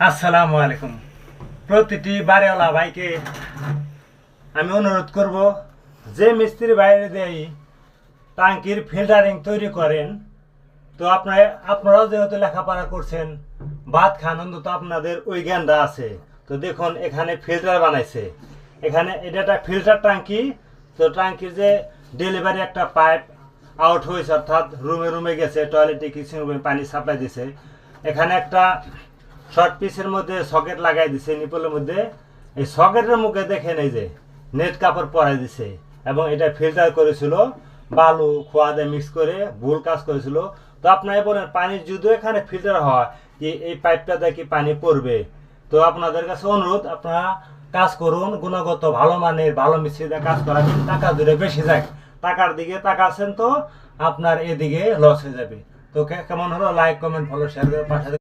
আসসালামু আলাইকুম। প্রতিটি বাড়িওয়ালা ভাইকে আমি অনুরোধ করব, যে মিস্ত্রি বাইরে দেয় টাঙ্কির ফিল্টারিং তৈরি করেন, তো আপনারাও যেহেতু লেখাপড়া করছেন, ভাত খান, অন্তত আপনাদের ওই জ্ঞানটা আছে। তো দেখুন, এখানে ফিল্টার বানাইছে। এখানে এটা একটা ফিল্টার টাঙ্কি। তো টাঙ্কির যে ডেলিভারি একটা পাইপ আউট হয়েছে, অর্থাৎ রুমে রুমে গেছে, টয়লেটে কিচেন রুমে পানি সাপ্লাই দিছে। এখানে একটা শর্ট পিসের মধ্যে সকেট লাগাই দিছে নিপলের মধ্যে। এই সকেটের মুখে দেখেন এই যে নেট কাপড় পরাই দিছে, এবং এটা ফিল্টার করেছিল বালু খোয়া দিয়ে মিক্স করে, ভুল কাজ করেছিল। তো আপনারা বলেন, পানি যদি এখানে ফিল্টার হয়, কি এই পাইপটাতে কি পানি পড়বে? তো আপনাদের কাছে অনুরোধ, আপনারা কাজ করুন, গুণগত ভালো মানের ভালো মিস্ত্রিতে কাজ করাবেন, টাকা দূরে বেশি যায়। টাকার দিকে তাকাচ্ছেন তো আপনার এদিকে লস হয়ে যাবে। তো কেমন হলো? লাইক, কমেন্ট, ফলো, শেয়ার করে পাঠাতে